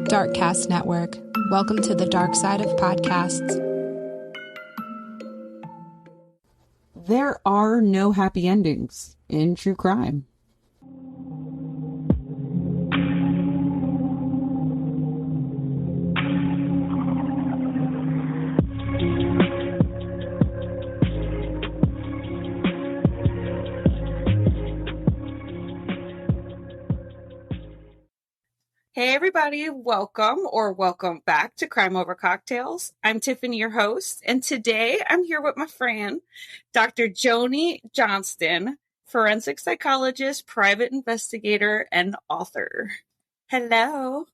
Darkcast Network. Welcome to the dark side of podcasts. There are no happy endings in true crime. Hey everybody, welcome back to Crime Over Cocktails. I'm Tiffany, your host, and today I'm here with my friend, Dr. Joni Johnston, forensic psychologist, private investigator, and author. Hello.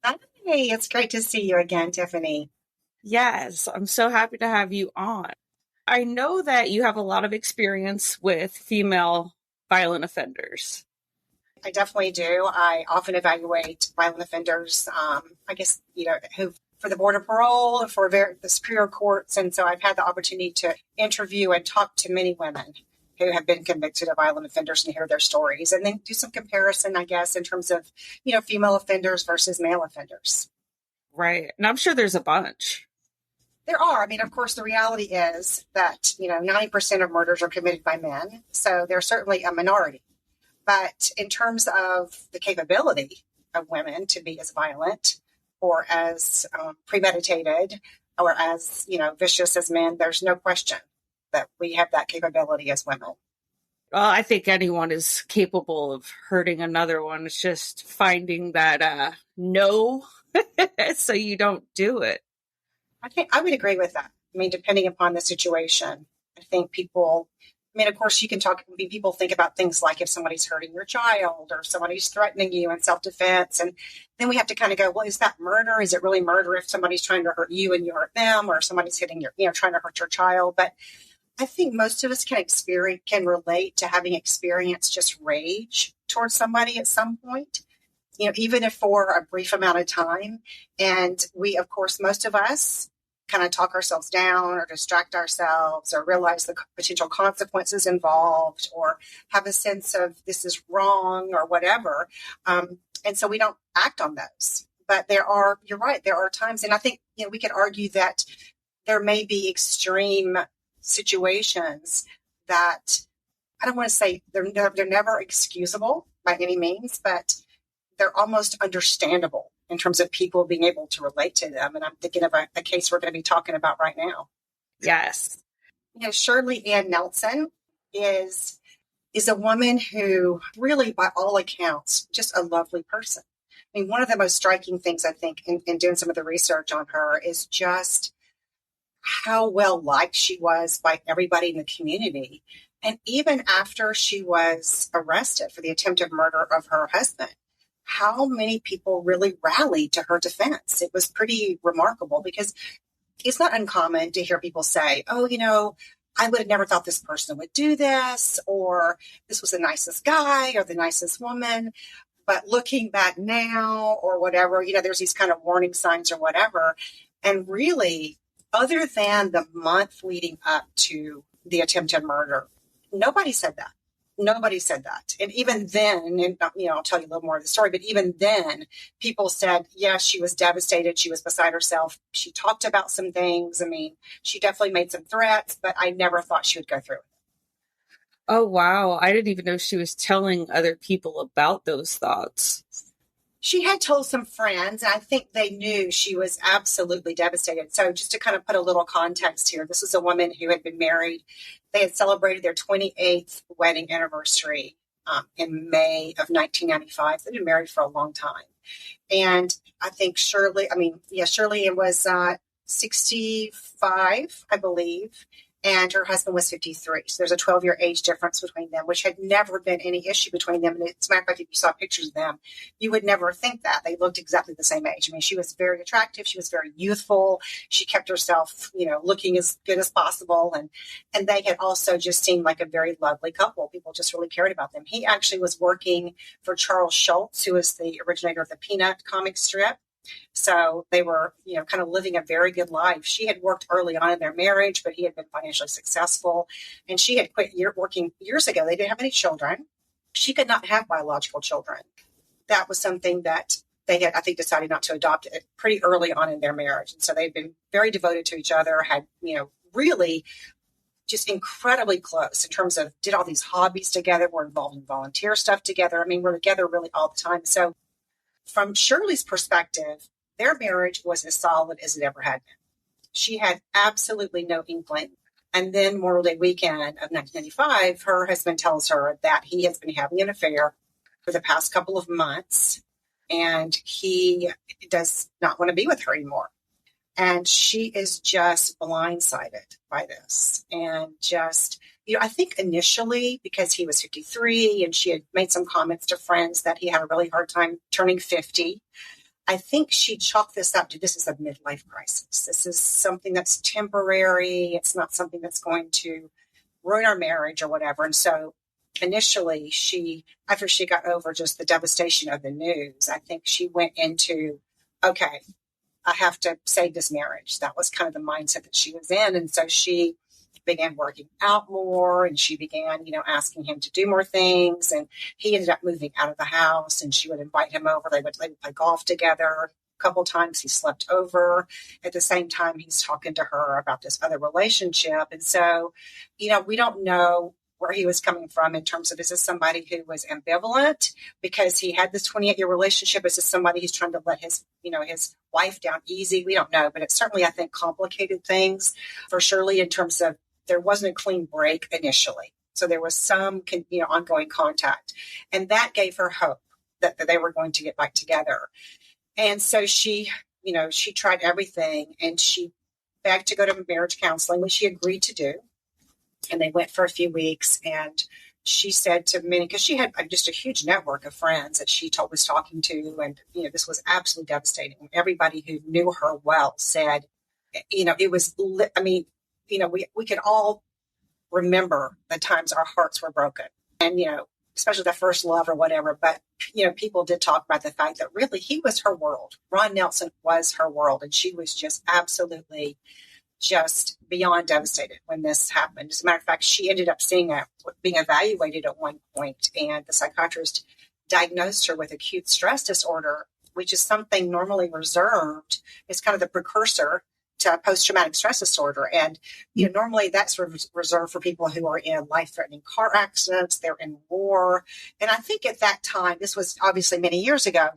Hi, it's great to see you again, Tiffany. Yes, I'm so happy to have you on. I know that you have a lot of experience with female violent offenders. I definitely do. I often evaluate violent offenders, who for the Board of Parole or for the Superior Courts. And so I've had the opportunity to interview and talk to many women who have been convicted of violent offenders and hear their stories, and then do some comparison, I guess, in terms of, female offenders versus male offenders. Right. And I'm sure there's a bunch. There are. I mean, of course, the reality is that, 90% of murders are committed by men. So they're certainly a minority. But in terms of the capability of women to be as violent or as premeditated or as, vicious as men, there's no question that we have that capability as women. Well, I think anyone is capable of hurting another one. It's just finding that no, so you don't do it. I would agree with that. I mean, depending upon the situation, I think of course, people think about things like if somebody's hurting your child or somebody's threatening you in self-defense. And then we have to kind of go, well, is that murder? Is it really murder if somebody's trying to hurt you and you hurt them, or somebody's hitting trying to hurt your child? But I think most of us can relate to having experienced just rage towards somebody at some point, even if for a brief amount of time. And we, of course, most of us kind of talk ourselves down or distract ourselves or realize the potential consequences involved or have a sense of this is wrong or whatever. And so we don't act on those. But you're right, there are times, and I think, we could argue that there may be extreme situations that I don't want to say they're never excusable by any means, but they're almost understandable in terms of people being able to relate to them. And I'm thinking of a case we're going to be talking about right now. Yes. Shirley Nelson is a woman who really, by all accounts, just a lovely person. I mean, one of the most striking things I think in doing some of the research on her is just how well liked she was by everybody in the community. And even after she was arrested for the attempted murder of her husband, how many people really rallied to her defense. It was pretty remarkable because it's not uncommon to hear people say, oh, I would have never thought this person would do this, or this was the nicest guy or the nicest woman. But looking back now or whatever, there's these kind of warning signs or whatever. And really, other than the month leading up to the attempted murder, nobody said that. Nobody said that. And even then, and I'll tell you a little more of the story, but even then, people said, yes, she was devastated. She was beside herself. She talked about some things. I mean, she definitely made some threats, but I never thought she would go through it. Oh, wow. I didn't even know she was telling other people about those thoughts. She had told some friends, and I think they knew she was absolutely devastated. So just to kind of put a little context here, this was a woman who had been married. They had celebrated their 28th wedding anniversary in May of 1995. They'd been married for a long time. And I think Shirley was 65, I believe. And her husband was 53. So there's a 12-year age difference between them, which had never been any issue between them. And as a matter of fact, if you saw pictures of them, you would never think that. They looked exactly the same age. I mean, she was very attractive. She was very youthful. She kept herself, looking as good as possible. And they had also just seemed like a very lovely couple. People just really cared about them. He actually was working for Charles Schulz, who is the originator of the Peanut comic strip. So they were, kind of living a very good life. She had worked early on in their marriage, but he had been financially successful. And she had quit working years ago. They didn't have any children. She could not have biological children. That was something that they had, I think, decided not to adopt it pretty early on in their marriage. And so they'd been very devoted to each other, had, really just incredibly close in terms of did all these hobbies together, were involved in volunteer stuff together. I mean, we're together really all the time. So from Shirley's perspective, their marriage was as solid as it ever had been. She had absolutely no inkling. And then Memorial Day weekend of 1995, her husband tells her that he has been having an affair for the past couple of months, and he does not want to be with her anymore. And she is just blindsided by this. And just, I think initially, because he was 53 and she had made some comments to friends that he had a really hard time turning 50, I think she chalked this up to this is a midlife crisis. This is something that's temporary. It's not something that's going to ruin our marriage or whatever. And so initially, after she got over just the devastation of the news, I think she went into, okay, I have to save this marriage. That was kind of the mindset that she was in. And so she began working out more, and she began, asking him to do more things. And he ended up moving out of the house, and she would invite him over. They would play golf together. A couple times he slept over. At the same time, he's talking to her about this other relationship. And so, we don't know where he was coming from in terms of, is this somebody who was ambivalent because he had this 28-year relationship? Is this somebody who's trying to let his wife down easy? We don't know, but it certainly, I think, complicated things for Shirley in terms of there wasn't a clean break initially. So there was some, ongoing contact, and that gave her hope that they were going to get back together. And so she tried everything, and she begged to go to marriage counseling, which she agreed to do. And they went for a few weeks, and she said to many, because she had just a huge network of friends that she was talking to, and this was absolutely devastating. Everybody who knew her well said, it was. I mean, we could all remember the times our hearts were broken, and especially the first love or whatever. But people did talk about the fact that really he was her world. Ron Nelson was her world, and she was just absolutely just beyond devastated when this happened. As a matter of fact, she ended up being evaluated at one point, and the psychiatrist diagnosed her with acute stress disorder, which is something normally reserved. It's kind of the precursor to post-traumatic stress disorder. And, normally that's reserved for people who are in life-threatening car accidents, they're in war. And I think at that time, this was obviously many years ago,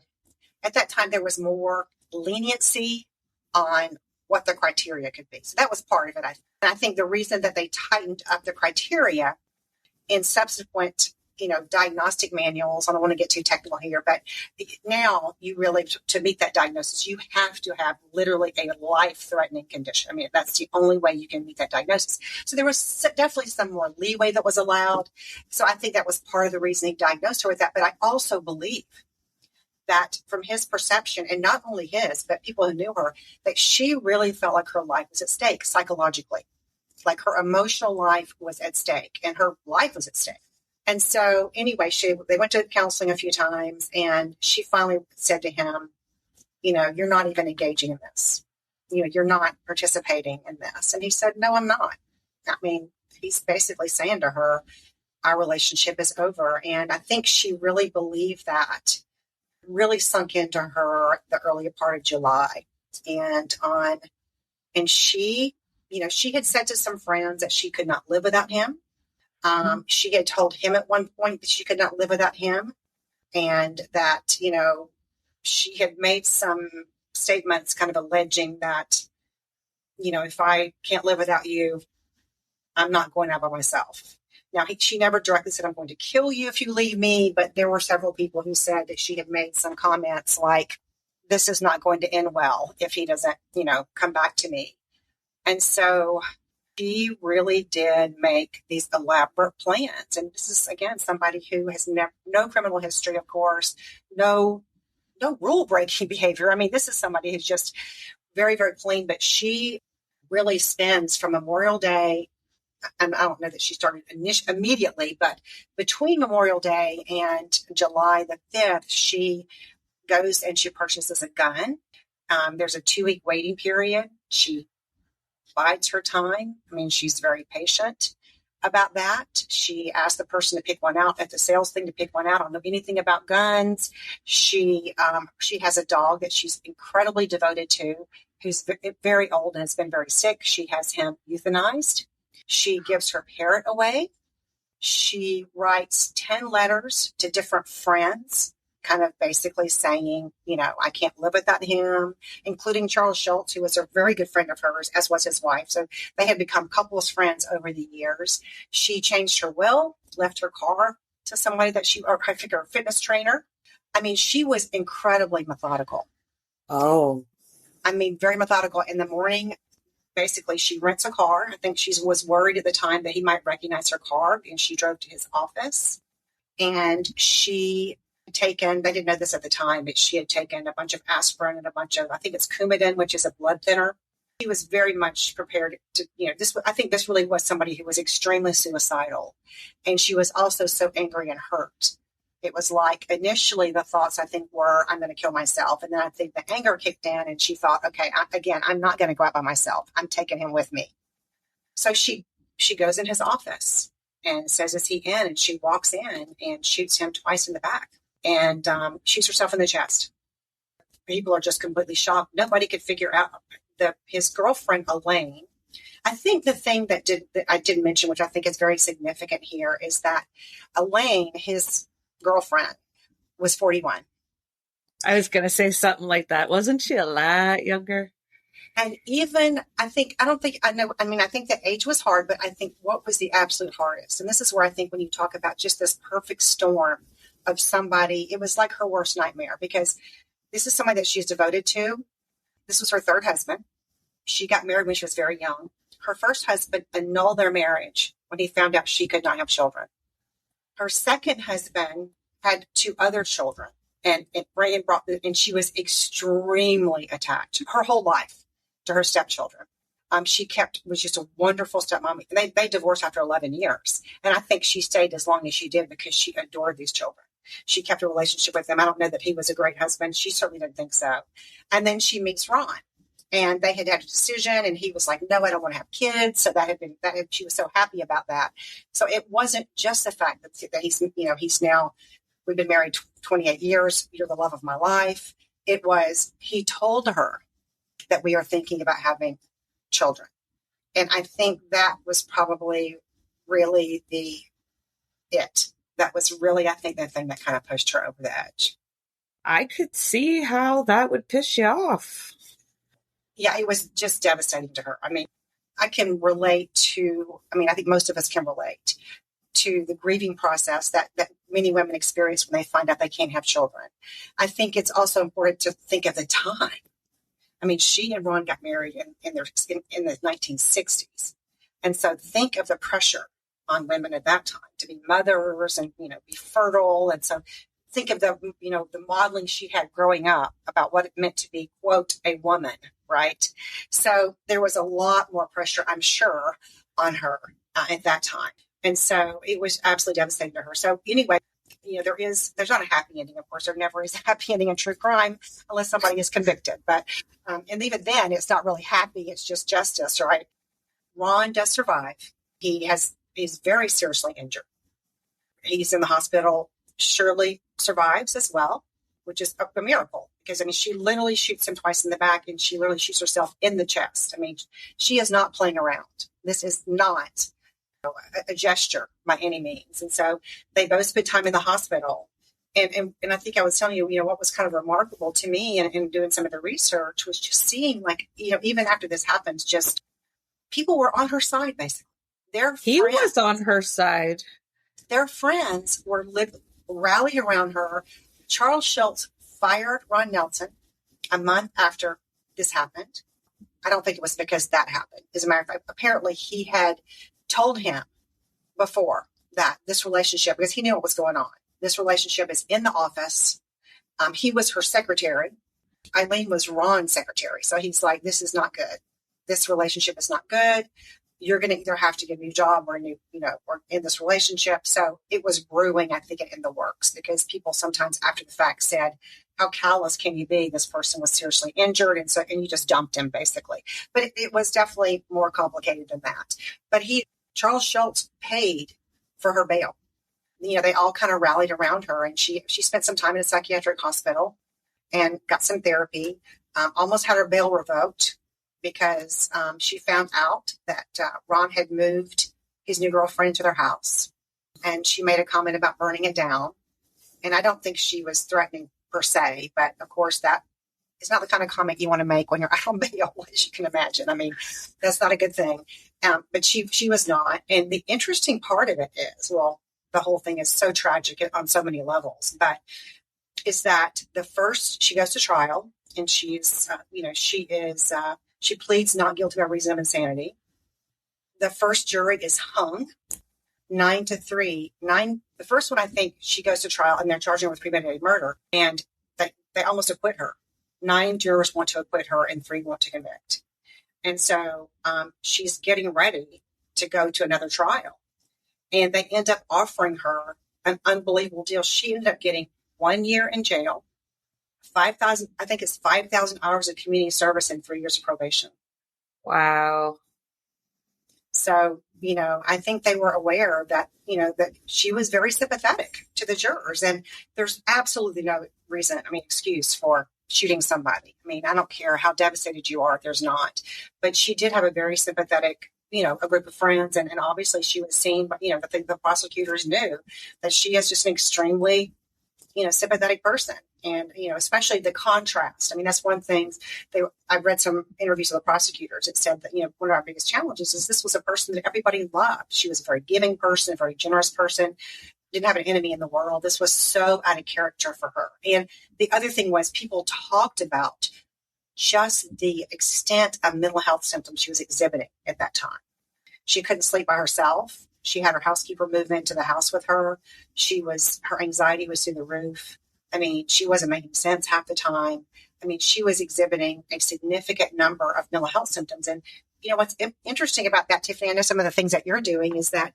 at that time there was more leniency on what the criteria could be. So that was part of it. I think the reason that they tightened up the criteria in subsequent, diagnostic manuals, I don't want to get too technical here, but now you really, to meet that diagnosis, you have to have literally a life-threatening condition. I mean, that's the only way you can meet that diagnosis. So there was definitely some more leeway that was allowed. So I think that was part of the reason he diagnosed her with that. But I also believe that from his perception, and not only his, but people who knew her, that she really felt like her life was at stake psychologically. Like her emotional life was at stake and her life was at stake. And so anyway, they went to counseling a few times, and she finally said to him, you're not even engaging in this. You're not participating in this. And he said, no, I'm not. I mean, he's basically saying to her, our relationship is over. And I think she really believed that, really sunk into her the earlier part of July. And she, she had said to some friends that she could not live without him. She had told him at one point that she could not live without him, and that, she had made some statements kind of alleging that, if I can't live without you, I'm not going out by myself. Now, she never directly said, I'm going to kill you if you leave me, but there were several people who said that she had made some comments like, this is not going to end well if he doesn't, come back to me. And so she really did make these elaborate plans. And this is, again, somebody who has no criminal history, of course, no rule-breaking behavior. I mean, this is somebody who's just very, very clean, but she really spends from Memorial Day, and I don't know that she started immediately, but between Memorial Day and July the 5th, she goes and she purchases a gun. There's a 2-week waiting period. She bides her time. I mean, she's very patient. about that. She asked the person to pick one out at the sales thing to pick one out. I don't know anything about guns. She has a dog that she's incredibly devoted to, who's very old and has been very sick. She has him euthanized. She gives her parrot away. She writes 10 letters to different friends, kind of basically saying, I can't live without him, including Charles Schultz, who was a very good friend of hers, as was his wife. So they had become couples friends over the years. She changed her will, left her car to somebody that I think her fitness trainer. I mean, she was incredibly methodical. Oh. I mean, very methodical. In the morning, basically, she rents a car. I think she was worried at the time that he might recognize her car, and she drove to his office. And they didn't know this at the time, but she had taken a bunch of aspirin and a bunch of, I think it's Coumadin, which is a blood thinner. He was very much prepared to, I think this really was somebody who was extremely suicidal. And she was also so angry and hurt. It was like initially the thoughts, I think, were, I'm going to kill myself. And then I think the anger kicked in and she thought, okay, I'm not going to go out by myself. I'm taking him with me. So she goes in his office and says, is he in? And she walks in and shoots him twice in the back and shoots herself in the chest. People are just completely shocked. Nobody could figure out his girlfriend, Elaine. I think the thing that I didn't mention, which I think is very significant here, is that Elaine, his girlfriend, was 41. I was going to say something like that. Wasn't she a lot younger? And even, I think the age was hard, but I think what was the absolute hardest, and this is where I think when you talk about just this perfect storm of somebody, it was like her worst nightmare, because this is somebody that she's devoted to. This was her third husband. She got married when she was very young. Her first husband annulled their marriage when he found out she could not have children. Her second husband had 2 other children, and she was extremely attached her whole life to her stepchildren. She was just a wonderful stepmom. They divorced after 11 years. And I think she stayed as long as she did because she adored these children. She kept a relationship with them. I don't know that he was a great husband. She certainly didn't think so. And then she meets Ron. And they had a decision, and he was like, no, I don't want to have kids. So she was so happy about that. So it wasn't just the fact that he's now, we've been married 28 years. You're the love of my life. It was, he told her that we are thinking about having children. And I think that was probably really that was really, I think, the thing that kind of pushed her over the edge. I could see how that would piss you off. Yeah, it was just devastating to her. I mean, I can relate to, I think most of us can relate to the grieving process that many women experience when they find out they can't have children. I think it's also important to think of the time. I mean, she and Ron got married in the 1960s. And so think of the pressure on women at that time to be mothers and, be fertile. And so think of the modeling she had growing up about what it meant to be, quote, a woman, right? So there was a lot more pressure, I'm sure, on her at that time. And so it was absolutely devastating to her. So anyway, there's not a happy ending. Of course, there never is a happy ending in true crime unless somebody is convicted. But, and even then it's not really happy. It's just justice, right? Ron does survive. He's very seriously injured. He's in the hospital. Shirley survives as well, which is a miracle because, she literally shoots him twice in the back and she literally shoots herself in the chest. She is not playing around. This is not a gesture by any means. And so they both spent time in the hospital. And I think I was telling you, what was kind of remarkable to me in doing some of the research was just seeing even after this happens, just people were on her side, basically. He was on her side. Their friends were rallied around her. Charles Schultz fired Ron Nelson a month after this happened. I don't think it was because that happened. As a matter of fact, apparently he had told him before that this relationship, because he knew what was going on, this relationship is in the office. He was her secretary. Eileen was Ron's secretary. So he's like, this is not good. This relationship is not good. You're going to either have to get a new job or or in this relationship. So it was brewing, I think, in the works because people sometimes after the fact said, how callous can you be? This person was seriously injured. And you just dumped him basically. But it was definitely more complicated than that. But he Charles Schultz paid for her bail. They all kind of rallied around her, and she spent some time in a psychiatric hospital and got some therapy, almost had her bail revoked because she found out that Ron had moved his new girlfriend into their house, and she made a comment about burning it down. And I don't think she was threatening per se, but of course that is not the kind of comment you want to make when you're out on bail, as you can imagine. I mean, that's not a good thing. But she was not. And the interesting part of it is, well, the whole thing is so tragic on so many levels, but is that she goes to trial, and she pleads not guilty by reason of insanity. The first jury is hung 9-3. The first one, I think she goes to trial and they're charging her with premeditated murder, and they almost acquit her. 9 jurors want to acquit her and 3 want to convict. And so she's getting ready to go to another trial, and they end up offering her an unbelievable deal. She ended up getting 1 year in jail, 5,000 hours of community service, and 3 years of probation. Wow. So, I think they were aware that, that she was very sympathetic to the jurors, and there's absolutely no excuse for shooting somebody. I mean, I don't care how devastated you are, there's not. But she did have a very sympathetic, a group of friends, and obviously she was seen, but, the prosecutors knew that she is just an extremely, sympathetic person. And, especially the contrast. I mean, that's one thing. I've read some interviews with the prosecutors. It said that, one of our biggest challenges is this was a person that everybody loved. She was a very giving person, a very generous person, didn't have an enemy in the world. This was so out of character for her. And the other thing was people talked about just the extent of mental health symptoms she was exhibiting at that time. She couldn't sleep by herself. She had her housekeeper move into the house with her. Her anxiety was through the roof. I mean, she wasn't making sense half the time. I mean, she was exhibiting a significant number of mental health symptoms. And, what's interesting about that, Tiffany, I know some of the things that you're doing is that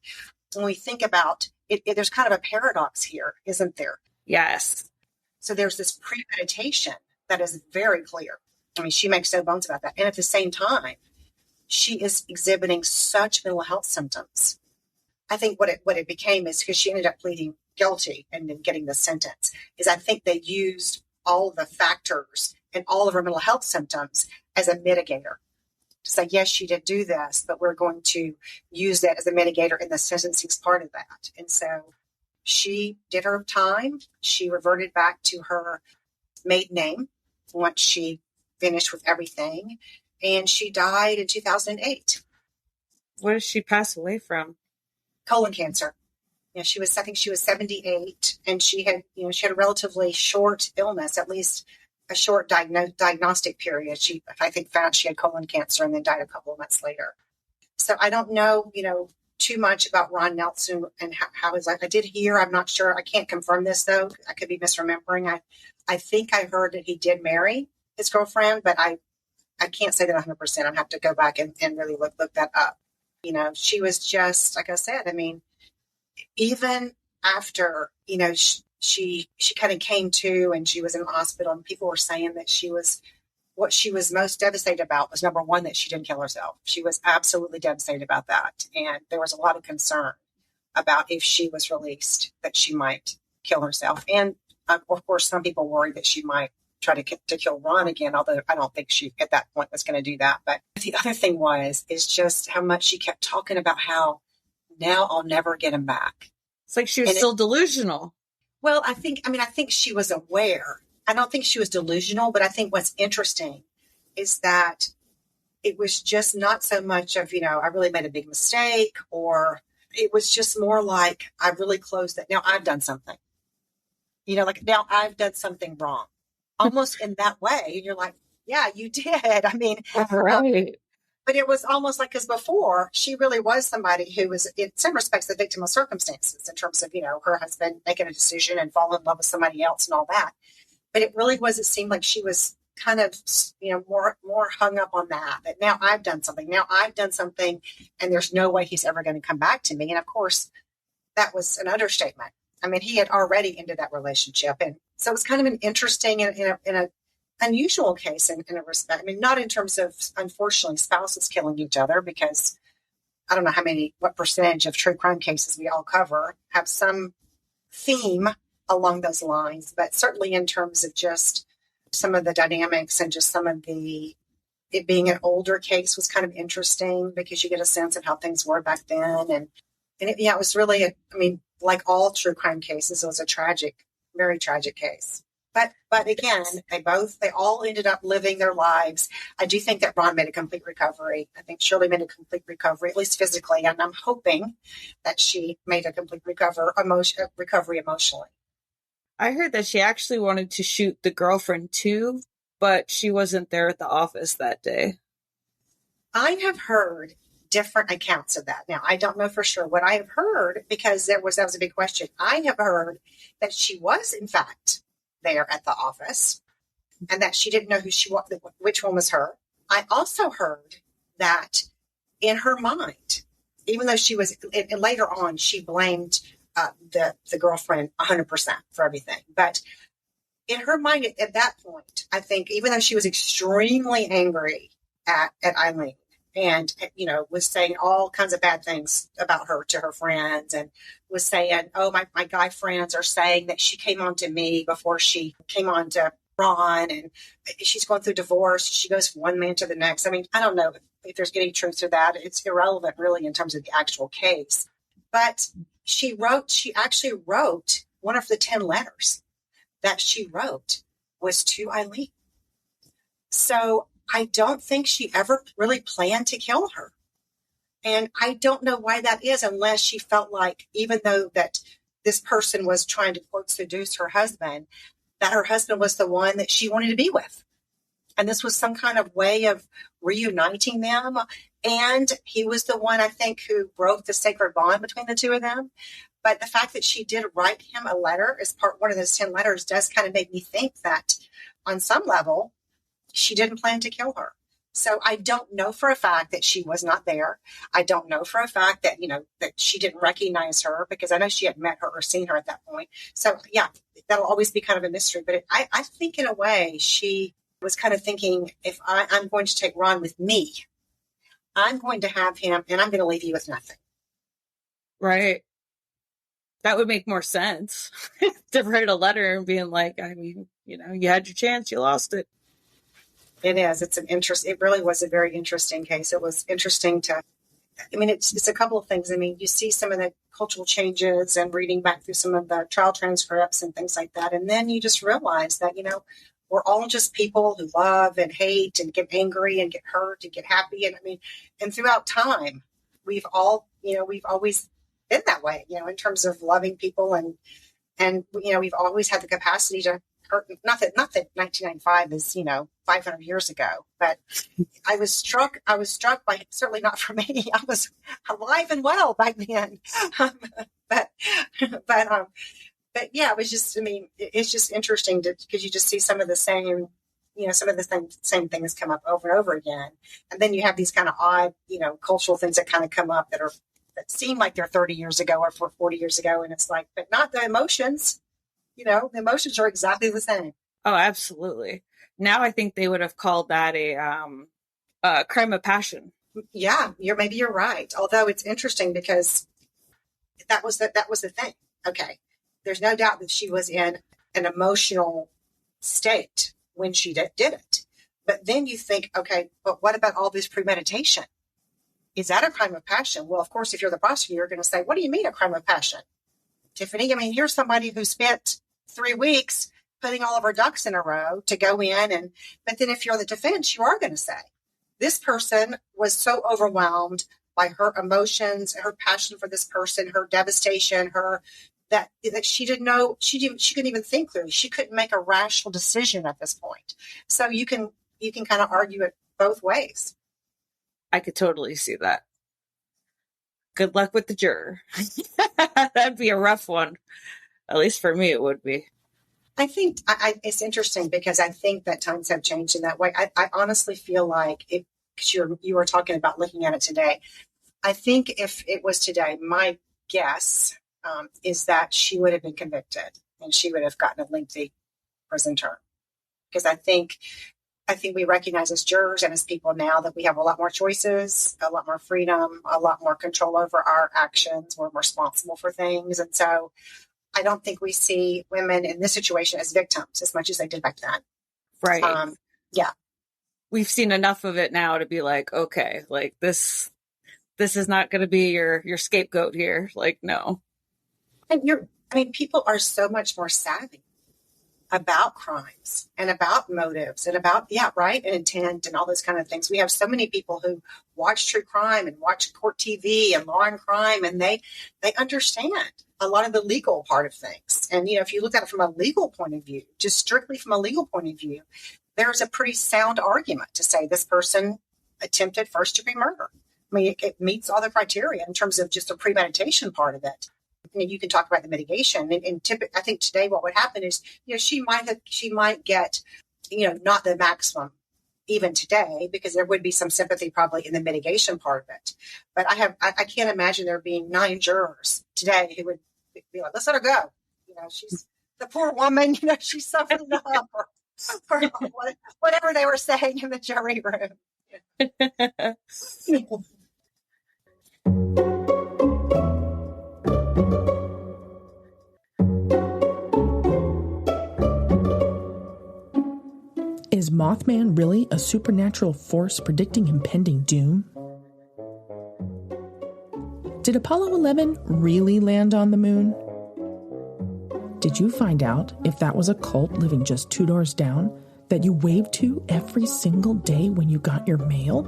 when we think about it, there's kind of a paradox here, isn't there? Yes. So there's this premeditation that is very clear. I mean, she makes no bones about that. And at the same time, she is exhibiting such mental health symptoms. I think what it became is because she ended up pleading guilty and then getting the sentence is I think they used all of the factors and all of her mental health symptoms as a mitigator to say, yes, she did do this, but we're going to use that as a mitigator in the sentencing part of that. And so she did her time. She reverted back to her maiden name once she finished with everything. And she died in 2008. What did she pass away from? Colon cancer. Yeah, I think she was 78, and she had a relatively short illness, at least a short diagnostic period. I think found she had colon cancer and then died a couple of months later. So I don't know, too much about Ron Nelson and how his life. I did hear, I'm not sure. I can't confirm this though. I could be misremembering. I think I heard that he did marry his girlfriend, but I can't say that 100%. I'd have to go back and really look that up. She was just, like I said, I mean, even after, she kind of came to and she was in the hospital and people were saying that what she was most devastated about was, number one, that she didn't kill herself. She was absolutely devastated about that. And there was a lot of concern about if she was released, that she might kill herself. And of course, some people worried that she might try to kill Ron again, although I don't think she at that point was going to do that. But the other thing is just how much she kept talking about how now I'll never get him back. It's like she was still delusional. Well, I think she was aware. I don't think she was delusional, but I think what's interesting is that it was just not so much of, I really made a big mistake, or it was just more like, I really closed that. Now I've done something, like now I've done something wrong, almost in that way. And you're like, yeah, you did. I mean, right. But it was almost like, because before she really was somebody who was in some respects the victim of circumstances in terms of, her husband making a decision and falling in love with somebody else and all that. But it really was, it seemed like she was kind of, more hung up on that now I've done something. And there's no way he's ever going to come back to me. And of course, that was an understatement. I mean, he had already ended that relationship. And so it was kind of an interesting in a unusual case in a respect. I mean, not in terms of, unfortunately, spouses killing each other, because I don't know what percentage of true crime cases we all cover have some theme along those lines, but certainly in terms of just some of the dynamics and just some of it being an older case was kind of interesting because you get a sense of how things were back then. And it was really, like all true crime cases, it was a tragic, very tragic case. But again, they all ended up living their lives. I do think that Ron made a complete recovery. I think Shirley made a complete recovery, at least physically, and I'm hoping that she made a complete recovery emotionally. I heard that she actually wanted to shoot the girlfriend too, but she wasn't there at the office that day. I have heard different accounts of that. Now, I don't know for sure. What I have heard, because that was a big question, I have heard that she was, in fact, there at the office and that she didn't know which one was her. I also heard that in her mind, even though she was, and later on, she blamed the girlfriend 100% for everything. But in her mind at that point, I think, even though she was extremely angry at Eileen and, was saying all kinds of bad things about her to her friends and was saying, oh, my guy friends are saying that she came on to me before she came on to Ron, and she's going through divorce. She goes from one man to the next. I don't know if there's any truth to that. It's irrelevant really in terms of the actual case. But she actually wrote one of the 10 letters that she wrote was to Eileen. So I don't think she ever really planned to kill her. And I don't know why that is, unless she felt like, even though that this person was trying to, quote, seduce her husband, that her husband was the one that she wanted to be with. And this was some kind of way of reuniting them. And he was the one, I think, who broke the sacred bond between the two of them. But the fact that she did write him a letter as one of those 10 letters does kind of make me think that on some level, she didn't plan to kill her. So I don't know for a fact that she was not there. I don't know for a fact that, that she didn't recognize her, because I know she had met her or seen her at that point. So yeah, that'll always be kind of a mystery. But I think in a way she was kind of thinking, if I'm going to take Ron with me, I'm going to have him and I'm going to leave you with nothing. Right. That would make more sense to write a letter and being like, you had your chance, you lost it. It is. It really was a very interesting case. It was interesting it's a couple of things. You see some of the cultural changes and reading back through some of the trial transcripts and things like that. And then you just realize that, we're all just people who love and hate and get angry and get hurt and get happy. And throughout time, we've always been that way, in terms of loving people and we've always had the capacity to hurt. Not that 1995 is, 500 years ago, but I was struck by, certainly not for me. I was alive and well back then. But yeah, it was just, it's just interesting because you just see some of the same, same things come up over and over again. And then you have these kind of odd, cultural things that kind of come up that seem like they're 30 years ago or 40 years ago. And it's like, but not the emotions, the emotions are exactly the same. Oh, absolutely. Now I think they would have called that a crime of passion. Yeah, maybe you're right. Although it's interesting because that was the thing. Okay. There's no doubt that she was in an emotional state when she did it. But then you think, okay, but what about all this premeditation? Is that a crime of passion? Well, of course, if you're the prosecutor, you're going to say, what do you mean a crime of passion? Tiffany, here's somebody who spent 3 weeks putting all of her ducks in a row to go in. But then if you're the defense, you are going to say, this person was so overwhelmed by her emotions, her passion for this person, her devastation, that she didn't know, she couldn't even think clearly. She couldn't make a rational decision at this point. So you can kind of argue it both ways. I could totally see that. Good luck with the juror. That'd be a rough one. At least for me, it would be. I think it's interesting because I think that times have changed in that way. I honestly feel like, because you were talking about looking at it today, I think if it was today, my guess is that she would have been convicted and she would have gotten a lengthy prison term. Because I think I think we recognize as jurors and as people now that we have a lot more choices, a lot more freedom, a lot more control over our actions. We're responsible for things. And so I don't think we see women in this situation as victims as much as they did back then. Right. Yeah. We've seen enough of it now to be like, okay, like this is not going to be your scapegoat here. Like, no. And people are so much more savvy about crimes and about motives and about, and intent and all those kind of things. We have so many people who watch true crime and watch court TV and law and crime, and they understand a lot of the legal part of things. And, if you look at it from a legal point of view, just strictly from a legal point of view, there's a pretty sound argument to say this person attempted first-degree murder. I mean, it meets all the criteria in terms of just the premeditation part of it. And you can talk about the mitigation. And I think today what would happen is, she might get, not the maximum even today, because there would be some sympathy probably in the mitigation part of it. But I can't imagine there being 9 jurors today who would be like, let's let her go. She's the poor woman, she's suffering enough or whatever they were saying in the jury room. Is Mothman really a supernatural force predicting impending doom? Did Apollo 11 really land on the moon? Did you find out if that was a cult living just 2 doors down that you waved to every single day when you got your mail?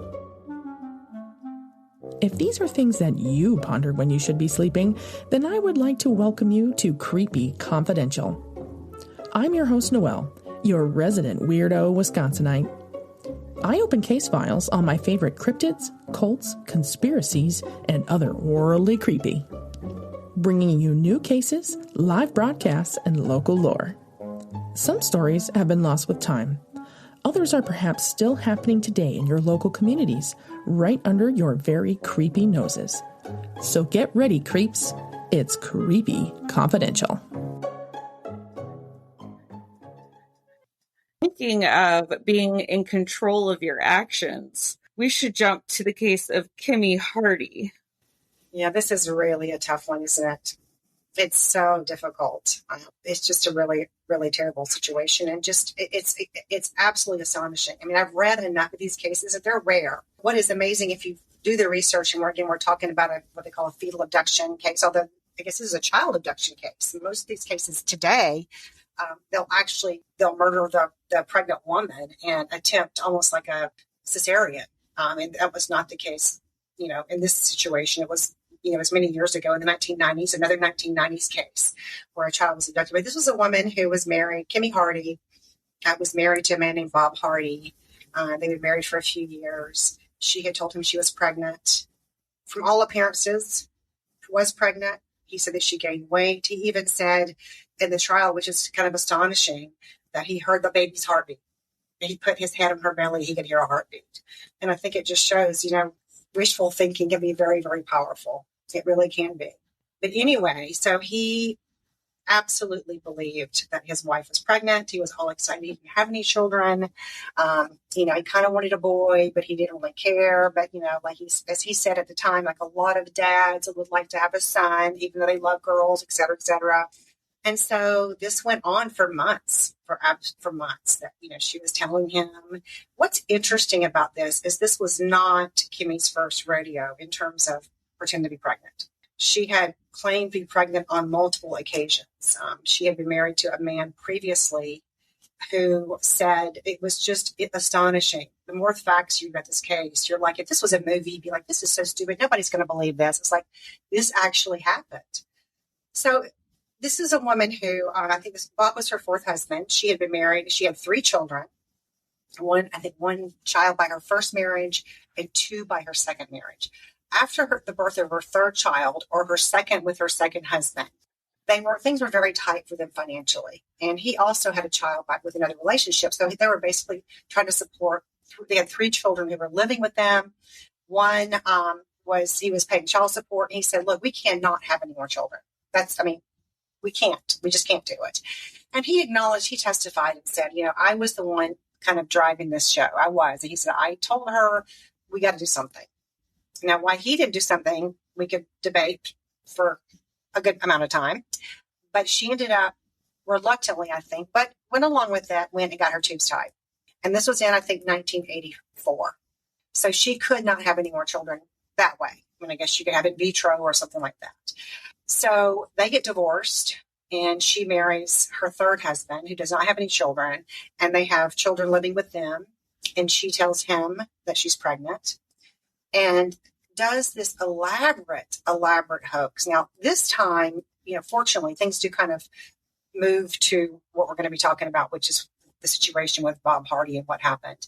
If these are things that you pondered when you should be sleeping, then I would like to welcome you to Creepy Confidential. I'm your host, Noelle, your resident weirdo Wisconsinite. I open case files on my favorite cryptids, cults, conspiracies, and other worldly creepy, bringing you new cases, live broadcasts, and local lore. Some stories have been lost with time. Others are perhaps still happening today in your local communities, right under your very creepy noses. So get ready, creeps. It's Creepy Confidential. Speaking of being in control of your actions, we should jump to the case of Kimmi Hardy. Yeah, this is really a tough one, isn't it? It's so difficult. It's just a really, really terrible situation. And just, it's absolutely astonishing. I mean, I've read enough of these cases that they're rare. What is amazing, if you do the research, and we're talking about what they call a fetal abduction case, although I guess this is a child abduction case. In most of these cases today, they'll murder the pregnant woman and attempt almost like a cesarean. And that was not the case, in this situation. It was many years ago in the 1990s, another 1990s case where a child was abducted. But this was a woman who was married, Kimmi Hardy, was married to a man named Bob Hardy. They were married for a few years. She had told him she was pregnant. From all appearances, was pregnant. He said that she gained weight. He even said in the trial, which is kind of astonishing, that he heard the baby's heartbeat. And he put his hand on her belly, he could hear a heartbeat. And I think it just shows, wishful thinking can be very, very powerful. It really can be. But anyway, so he absolutely believed that his wife was pregnant. He was all excited. He didn't have any children. He kind of wanted a boy, but he didn't really care. But, as he said at the time, like a lot of dads would like to have a son, even though they love girls, et cetera, et cetera. And so this went on for months, for months that, she was telling him. What's interesting about this was not Kimmi's first rodeo in terms of pretending to be pregnant. She had claimed to be pregnant on multiple occasions. She had been married to a man previously who said it was just astonishing. The more facts you read this case, you're like, if this was a movie, you'd be like, this is so stupid. Nobody's going to believe this. It's like, this actually happened. So this is a woman who, I think Bob was her 4th husband. She had been married. She had 3 children. One child by her first marriage and 2 by her second marriage. After the birth of her 3rd child, or her second with her second husband, things were very tight for them financially. And he also had a child with another relationship. So they were basically trying to support. They had 3 children who were living with them. One he was paying child support. And he said, look, we cannot have any more children. We can't. We just can't do it. And he testified and said, I was the one kind of driving this show. I was. And he said, I told her we got to do something. Now, why he didn't do something, we could debate for a good amount of time. But she ended up, reluctantly, I think, but went along with that, went and got her tubes tied. And this was in, I think, 1984. So she could not have any more children that way. I mean, I guess she could have in vitro or something like that. So they get divorced, and she marries her third husband, who does not have any children, and they have children living with them. And she tells him that she's pregnant and does this elaborate hoax. Now, this time, fortunately, things do kind of move to what we're going to be talking about, which is the situation with Bob Hardy and what happened.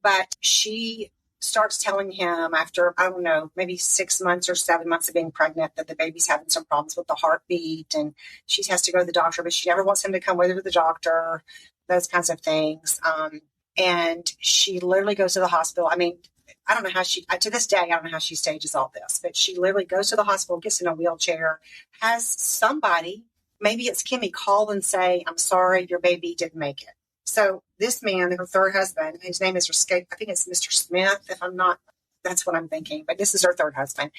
But she starts telling him after, I don't know, maybe 6 months or 7 months of being pregnant, that the baby's having some problems with the heartbeat, and she has to go to the doctor, but she never wants him to come with her to the doctor, those kinds of things. And she literally goes to the hospital. I mean, I don't know how to this day, I don't know how she stages all this, but she literally goes to the hospital, gets in a wheelchair, has somebody, maybe it's Kimmi, call and say, I'm sorry, your baby didn't make it. So this man, her third husband, his name is, I think it's Mr. Smith, if I'm not, that's what I'm thinking, but this is her third husband.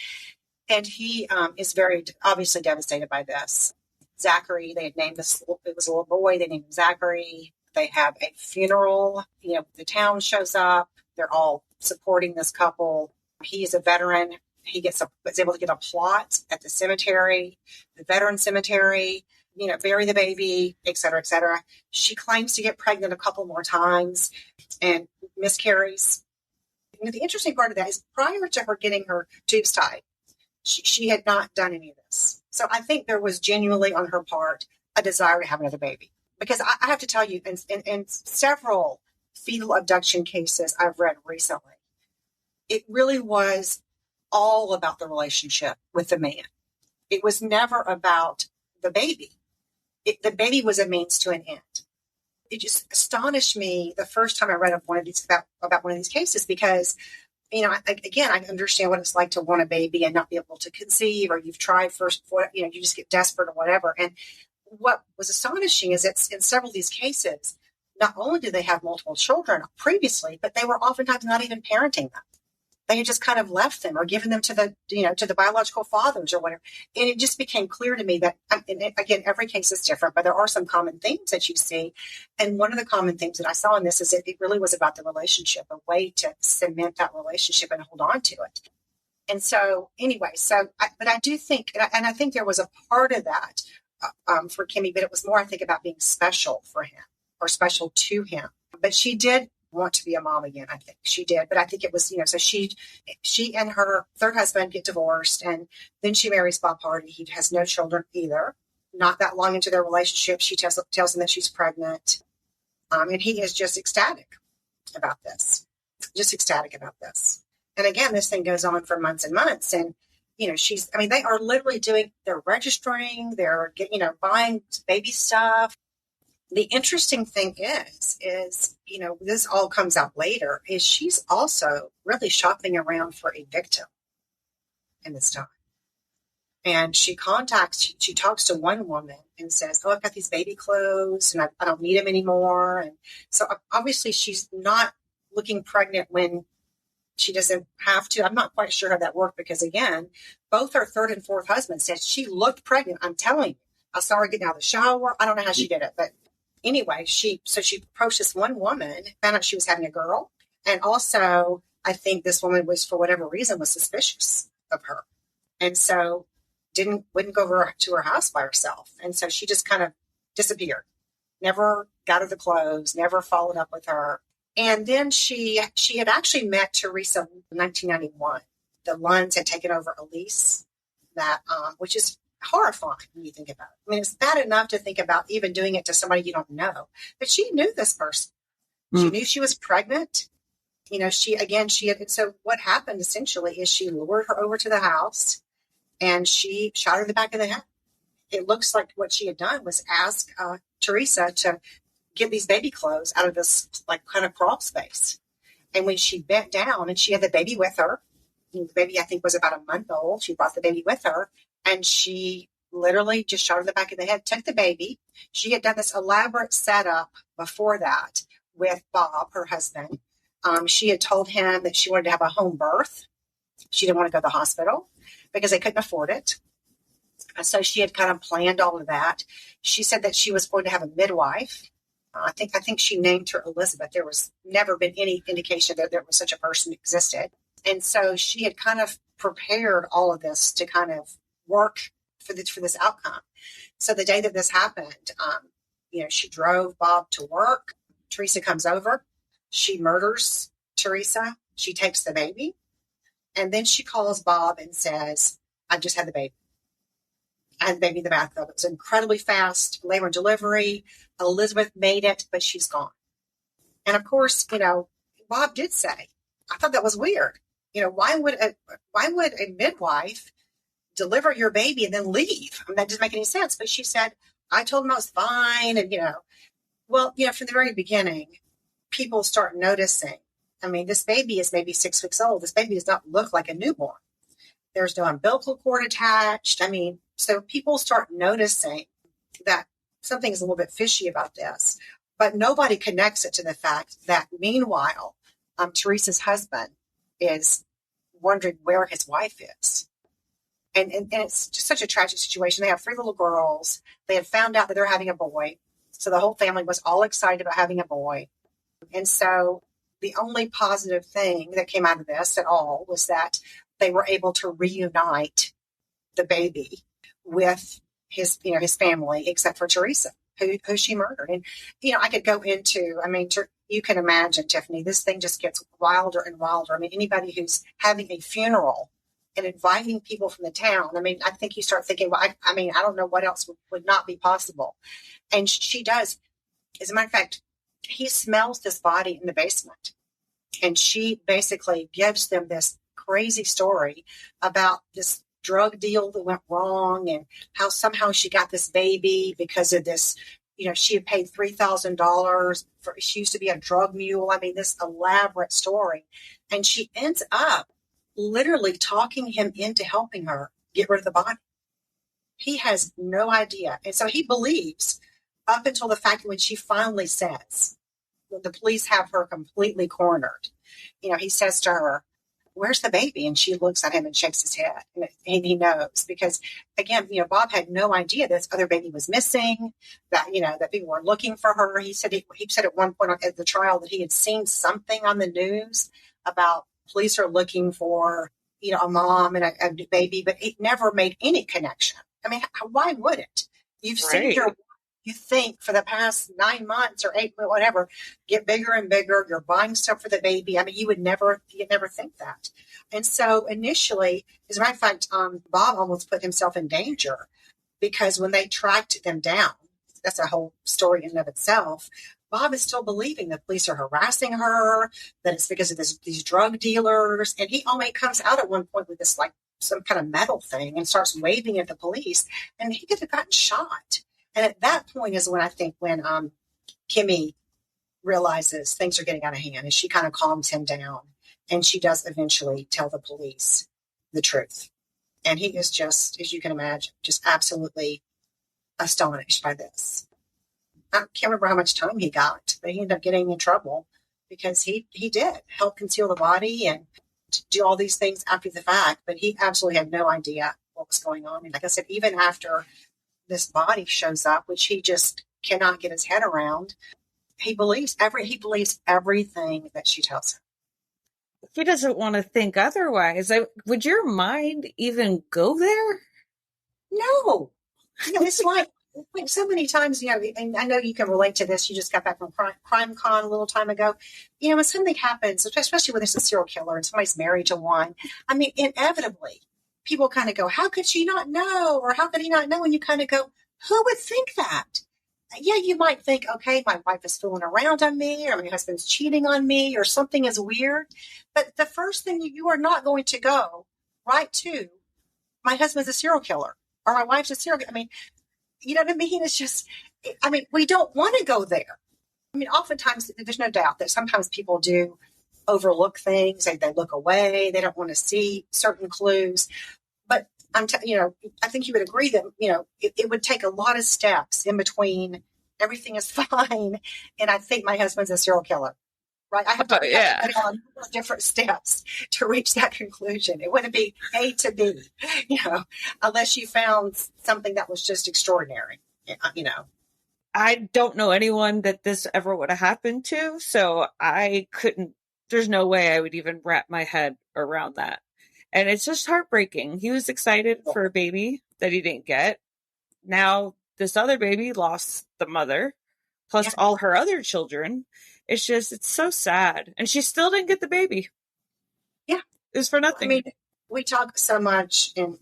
And he is very obviously devastated by this. Zachary, they had named this, it was a little boy, they named him Zachary. They have a funeral, the town shows up, they're all supporting this couple. He is a veteran. He was able to get a plot at the cemetery, the veteran cemetery, bury the baby, et cetera, et cetera. She claims to get pregnant a couple more times and miscarries. The interesting part of that is prior to her getting her tubes tied, she had not done any of this. So I think there was genuinely on her part a desire to have another baby. Because I have to tell you, in several fetal abduction cases I've read recently, it really was all about the relationship with the man. It was never about the baby. The baby was a means to an end. It just astonished me the first time I read of one of these about one of these cases, because, I understand what it's like to want a baby and not be able to conceive, or you've tried first, you just get desperate or whatever. And what was astonishing is that in several of these cases, not only did they have multiple children previously, but they were oftentimes not even parenting them. They had just kind of left them or given them to the biological fathers or whatever. And it just became clear to me that, and again, every case is different, but there are some common themes that you see. And one of the common themes that I saw in this is that it really was about the relationship, a way to cement that relationship and hold on to it. And so anyway, but I do think, and I think there was a part of that for Kimmi, but it was more, I think, about being special for him or special to him. But she did want to be a mom again. I think she did, but I think it was, so she and her third husband get divorced, and then she marries Bob Hardy. He has no children either. Not that long into their relationship, she tells him that she's pregnant, and he is just ecstatic about this. And again, this thing goes on for months and months, and they are literally they're registering, they're buying baby stuff. The interesting thing is, this all comes out later, is she's also really shopping around for a victim in this time. And she talks to one woman and says, I've got these baby clothes and I don't need them anymore. And so obviously she's not looking pregnant when she doesn't have to. I'm not quite sure how that worked, because again, both her third and fourth husband said she looked pregnant. I'm telling you, I saw her getting out of the shower. I don't know how she did it, but anyway, she approached this one woman, found out she was having a girl. And also, I think this woman was, for whatever reason, was suspicious of her. And so wouldn't go over to her house by herself. And so she just kind of disappeared, never got her the clothes, never followed up with her. And then she had actually met Teresa in 1991. The Lunds had taken over a lease that, which is horrifying when you think about it. I mean, it's bad enough to think about even doing it to somebody you don't know, but she knew this person. She knew she was pregnant. So what happened essentially is she lured her over to the house and she shot her in the back of the head. It looks like what she had done was ask Teresa to get these baby clothes out of this kind of crawl space. And when she bent down and she had the baby with her, the baby I think was about a month old, she brought the baby with her. And she literally just shot her in the back of the head, took the baby. She had done this elaborate setup before that with Bob, her husband. She had told him that she wanted to have a home birth. She didn't want to go to the hospital because they couldn't afford it. So she had kind of planned all of that. She said that she was going to have a midwife. I think she named her Elizabeth. There was never been any indication that there was such a person existed. And so she had kind of prepared all of this to kind of work for this outcome. So the day that this happened, she drove Bob to work. Teresa comes over. She murders Teresa. She takes the baby. And then she calls Bob and says, I just had the baby. I had the baby in the bathtub. It was incredibly fast, labor and delivery. Elizabeth made it, but she's gone. And of course, Bob did say, I thought that was weird. Why would a midwife deliver your baby and then leave? I mean, that doesn't make any sense. But she said, I told him I was fine. And, from the very beginning, people start noticing. I mean, this baby is maybe 6 weeks old. This baby does not look like a newborn. There's no umbilical cord attached. I mean, so people start noticing that something is a little bit fishy about this. But nobody connects it to the fact that meanwhile, Teresa's husband is wondering where his wife is. And it's just such a tragic situation. They have 3 little girls. They had found out that they're having a boy. So the whole family was all excited about having a boy. And so the only positive thing that came out of this at all was that they were able to reunite the baby with his family, except for Teresa, who she murdered. And, I could go into, you can imagine, Tiffany, this thing just gets wilder and wilder. I mean, anybody who's having a funeral and inviting people from the town, I think you start thinking, well, I don't know what else would not be possible. And she does. As a matter of fact, he smells this body in the basement. And she basically gives them this crazy story about this drug deal that went wrong and how somehow she got this baby because of this. She had paid $3,000 for, she used to be a drug mule. This elaborate story. And she ends up literally talking him into helping her get rid of the body. He has no idea. And so he believes up until the fact when she finally says, the police have her completely cornered. He says to her, where's the baby? And she looks at him and shakes his head. And he knows because, again, Bob had no idea this other baby was missing, that people were looking for her. He said at one point at the trial that he had seen something on the news about police are looking for, a mom and a baby, but it never made any connection. Why would it? You've seen you think for the past 9 months or 8, whatever, get bigger and bigger. You're buying stuff for the baby. You'd never think that. And so initially, as a matter of fact, Bob almost put himself in danger because when they tracked them down, that's a whole story in and of itself. Bob is still believing the police are harassing her, that it's because of these drug dealers. And he only comes out at one point with this, like some kind of metal thing and starts waving at the police. And he could have gotten shot. And at that point is when I think when Kimmi realizes things are getting out of hand and she kind of calms him down and she does eventually tell the police the truth. And he is just, as you can imagine, just absolutely astonished by this. I can't remember how much time he got, but he ended up getting in trouble because he did help conceal the body and do all these things after the fact, but he absolutely had no idea what was going on. And like I said, even after this body shows up, which he just cannot get his head around, he believes everything that she tells him. He doesn't want to think otherwise. Would your mind even go there? No. It's like so many times, and I know you can relate to this. You just got back from Crime Con a little time ago. When something happens, especially when there's a serial killer and somebody's married to one, inevitably, people kind of go, how could she not know? Or how could he not know? And you kind of go, who would think that? Yeah, you might think, okay, my wife is fooling around on me, or my husband's cheating on me, or something is weird. But the first thing you are not going to go right to, my husband's a serial killer, or my wife's a serial killer. You know what I mean? It's just, we don't want to go there. Oftentimes, there's no doubt that sometimes people do overlook things. They look away. They don't want to see certain clues. But I think you would agree that, it would take a lot of steps in between everything is fine. And I think my husband's a serial killer. Right. I have to go on different steps to reach that conclusion. It wouldn't be A to B, unless you found something that was just extraordinary, I don't know anyone that this ever would have happened to, so I couldn't, there's no way I would even wrap my head around that. And it's just heartbreaking. He was excited for a baby that he didn't get. Now this other baby lost the mother, plus all her other children. It's so sad. And she still didn't get the baby. Yeah. It was for nothing. I mean, we talk so much in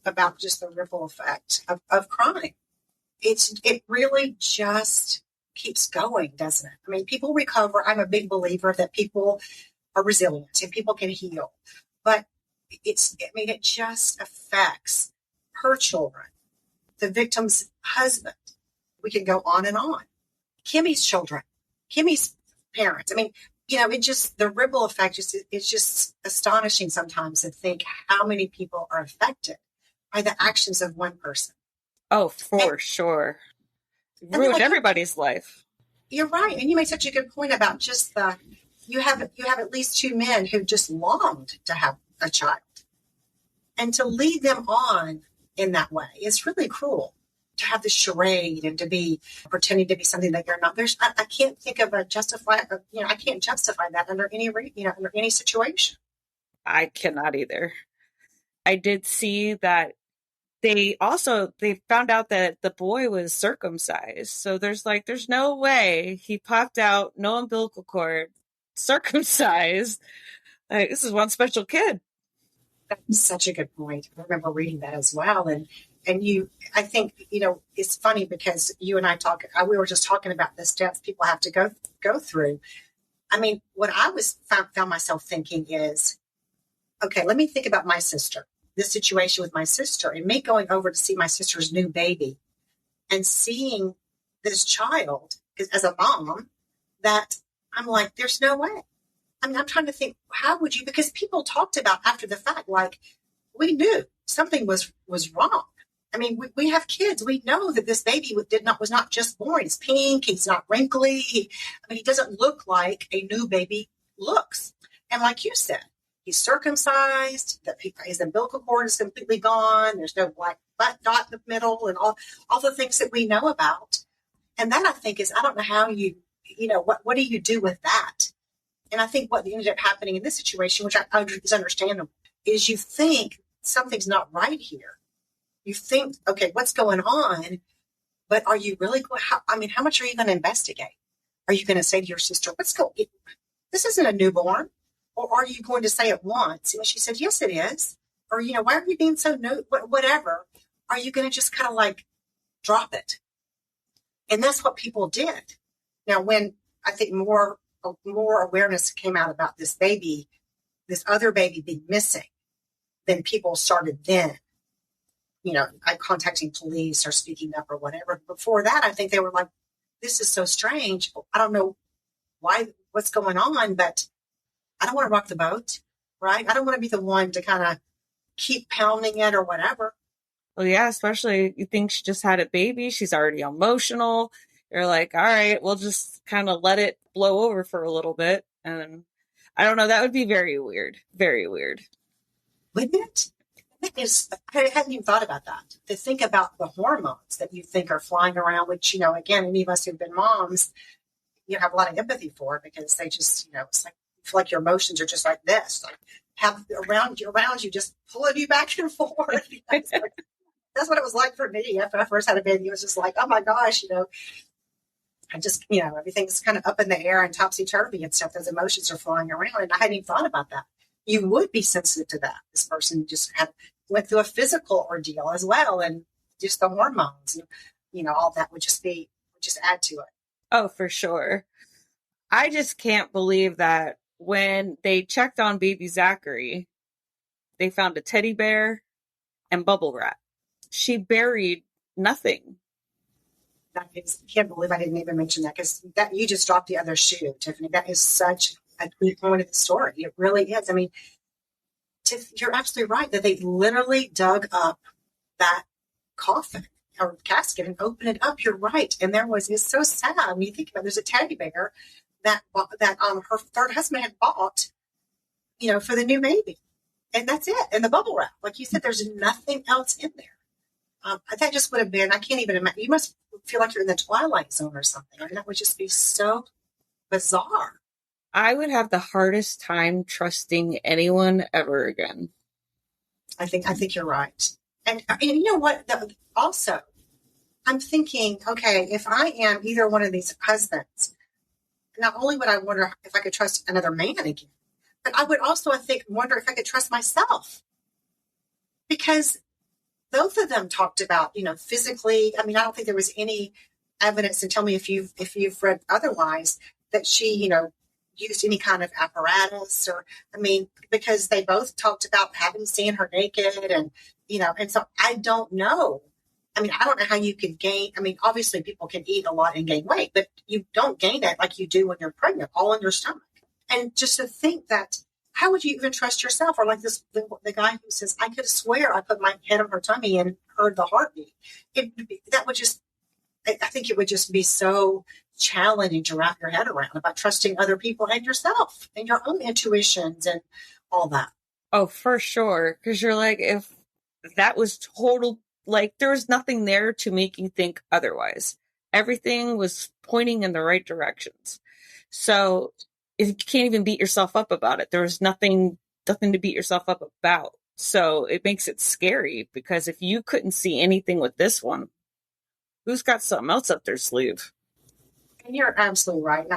about just the ripple effect of crime. It really just keeps going, doesn't it? I mean, people recover. I'm a big believer that people are resilient and people can heal. But it just affects her children, the victim's husband. We can go on and on. Kimmi's children. Kimmy's parents. I mean, it just, the ripple effect it's just astonishing sometimes to think how many people are affected by the actions of one person. Oh, for sure. It ruined everybody's life. You're right. And you made such a good point about just you have at least two men who just longed to have a child. And to lead them on in that way is really cruel. To have this charade and to be pretending to be something that you're not. I can't think of I can't justify that under any situation. I cannot either. I did see that they found out that the boy was circumcised. So there's no way he popped out, no umbilical cord, circumcised. This is one special kid. That's such a good point. I remember reading that as well. And I think, it's funny because you and I we were just talking about the steps people have to go through. I mean, what I found myself thinking is, okay, let me think about my sister, this situation with my sister, and me going over to see my sister's new baby and seeing this child as a mom, that I'm like, there's no way. I mean, I'm trying to think, how would you, because people talked about after the fact, like, we knew something was wrong. I mean, we have kids. We know that this baby was not just born. He's pink. He's not wrinkly. He doesn't look like a new baby looks. And like you said, he's circumcised. His umbilical cord is completely gone. There's no black butt dot in the middle, and all the things that we know about. And that, I think, is, I don't know how what do you do with that? And I think what ended up happening in this situation, which is understandable, is you think something's not right here. You think, okay, what's going on? But are you really going? How much are you going to investigate? Are you going to say to your sister, this isn't a newborn? Or are you going to say it once? And she said, yes, it is. Or, why are you being so whatever? Are you going to just kind of like drop it? And that's what people did. Now, when I think more awareness came out about this other baby being missing, then people started contacting police or speaking up or whatever. Before that, I think they were like, this is so strange. I don't know what's going on, but I don't want to rock the boat, right? I don't want to be the one to kind of keep pounding it or whatever. Well, yeah, especially you think she just had a baby. She's already emotional. You're like, all right, we'll just kind of let it blow over for a little bit. And I don't know, that would be very weird. Very weird. Wouldn't it? I hadn't even thought about that. To think about the hormones that you think are flying around, which, again, any of us who've been moms, you have a lot of empathy for, because they just, it's like, you feel like your emotions are just like this, like have around you, just pulling you back and forth. That's what it was like for me after I first had a baby. It was just like, oh my gosh, I just, everything's kind of up in the air and topsy-turvy and stuff. Those emotions are flying around. And I hadn't even thought about that. You would be sensitive to that. This person just went through a physical ordeal as well. And just the hormones, all that would just add to it. Oh, for sure. I just can't believe that when they checked on baby Zachary, they found a teddy bear and bubble wrap. She buried nothing. I can't believe I didn't even mention that, because that you just dropped the other shoe, Tiffany. That is such a key point of the story. It really is. I mean, you're absolutely right that they literally dug up that coffin or casket and open it up. You're right. And it's so sad when you think about it. There's a teddy bear that her third husband had bought, for the new baby. And that's it. And the bubble wrap. Like you said, there's nothing else in there. That just would have been, I can't even imagine. You must feel like you're in the Twilight Zone or something. I mean, that would just be so bizarre. I would have the hardest time trusting anyone ever again. I think you're right. And you know what? Also, I'm thinking, okay, if I am either one of these husbands, not only would I wonder if I could trust another man again, but I would also, wonder if I could trust myself. Because both of them talked about, physically. I mean, I don't think there was any evidence, and tell me if you've read otherwise, that she, used any kind of apparatus because they both talked about having seen her naked and so I don't know. I mean, I don't know how you could gain. I mean, obviously people can eat a lot and gain weight, but you don't gain it like you do when you're pregnant, all in your stomach. And just to think that, how would you even trust yourself? Or like the guy who says, I could swear I put my head on her tummy and heard the heartbeat. I think it would just be so challenging to wrap your head around about trusting other people and yourself and your own intuitions and all that. Oh, for sure. Because you're like, if that was total, like there was nothing there to make you think otherwise. Everything was pointing in the right directions. So if you can't even beat yourself up about it, there was nothing to beat yourself up about. So it makes it scary, because if you couldn't see anything with this one, who's got something else up their sleeve? And you're absolutely right.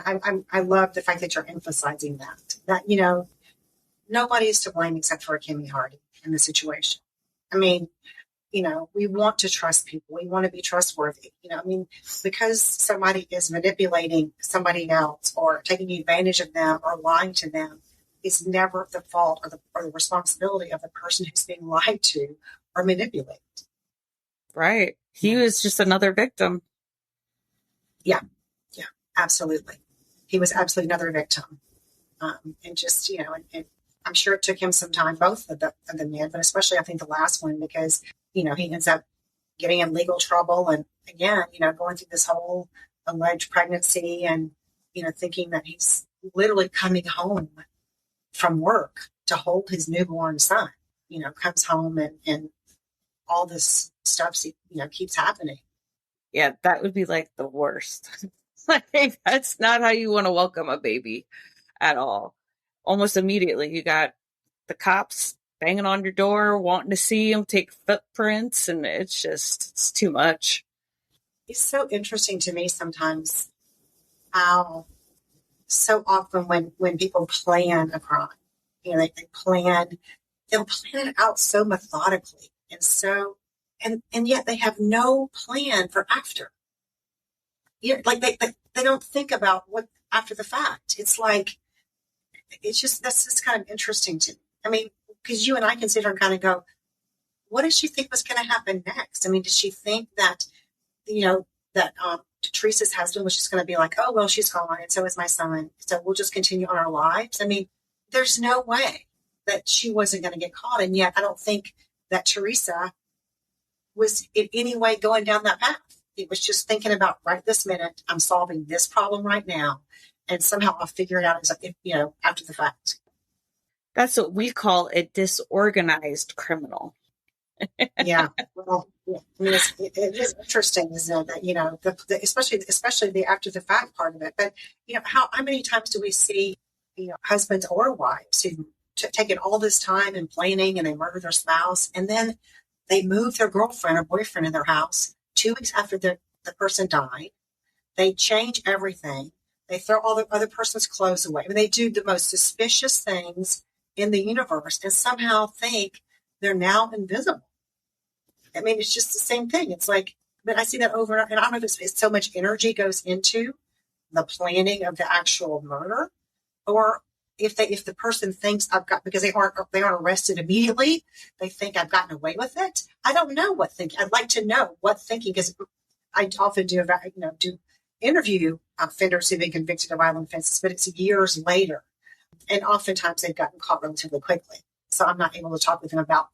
I love the fact that you're emphasizing that nobody's to blame except for Kimmi Hardy in the situation. I mean, we want to trust people. We want to be trustworthy. Because somebody is manipulating somebody else or taking advantage of them or lying to them is never the fault or the responsibility of the person who's being lied to or manipulated. Right. He was just another victim. Yeah, absolutely. He was absolutely another victim. And just, and I'm sure it took him some time, both of the men, but especially I think the last one, because, he ends up getting in legal trouble. And again, going through this whole alleged pregnancy and, thinking that he's literally coming home from work to hold his newborn son, comes home and all this stuff, keeps happening. Yeah, that would be like the worst. Like, that's not how you want to welcome a baby at all. Almost immediately, you got the cops banging on your door, wanting to see him, take footprints, and it's too much. It's so interesting to me sometimes how so often when people plan a crime, they'll plan it out so methodically and so, and yet they have no plan for after. Like they don't think about what after the fact. It's like, that's just kind of interesting to me. I mean, because you and I can sit here and kind of go, what did she think was going to happen next? I mean, did she think that, that Teresa's husband was just going to be like, oh, well, she's gone, and so is my son, so we'll just continue on our lives? I mean, there's no way that she wasn't going to get caught, and yet I don't think that Teresa was in any way going down that path. It was just thinking about right this minute, I'm solving this problem right now, and somehow I'll figure it out after the fact. That's what we call a disorganized criminal. Yeah. Well, yeah. I mean, it is interesting, isn't it? That, especially the after the fact part of it. But, how many times do we see, husbands or wives who taken all this time and planning and they murder their spouse, and then they move their girlfriend or boyfriend in their house 2 weeks after the person died. They change everything. They throw all the other person's clothes away. I mean, they do the most suspicious things in the universe and somehow think they're now invisible. I mean, it's just the same thing. It's like, but I see that over, and I don't know if it's so much energy goes into the planning of the actual murder, or if the person thinks because they aren't arrested immediately, they think I've gotten away with it. I don't know what thinking. I'd like to know what thinking, because I often do interview offenders who've been convicted of violent offenses, but it's years later, and oftentimes they've gotten caught relatively quickly. So I'm not able to talk with them about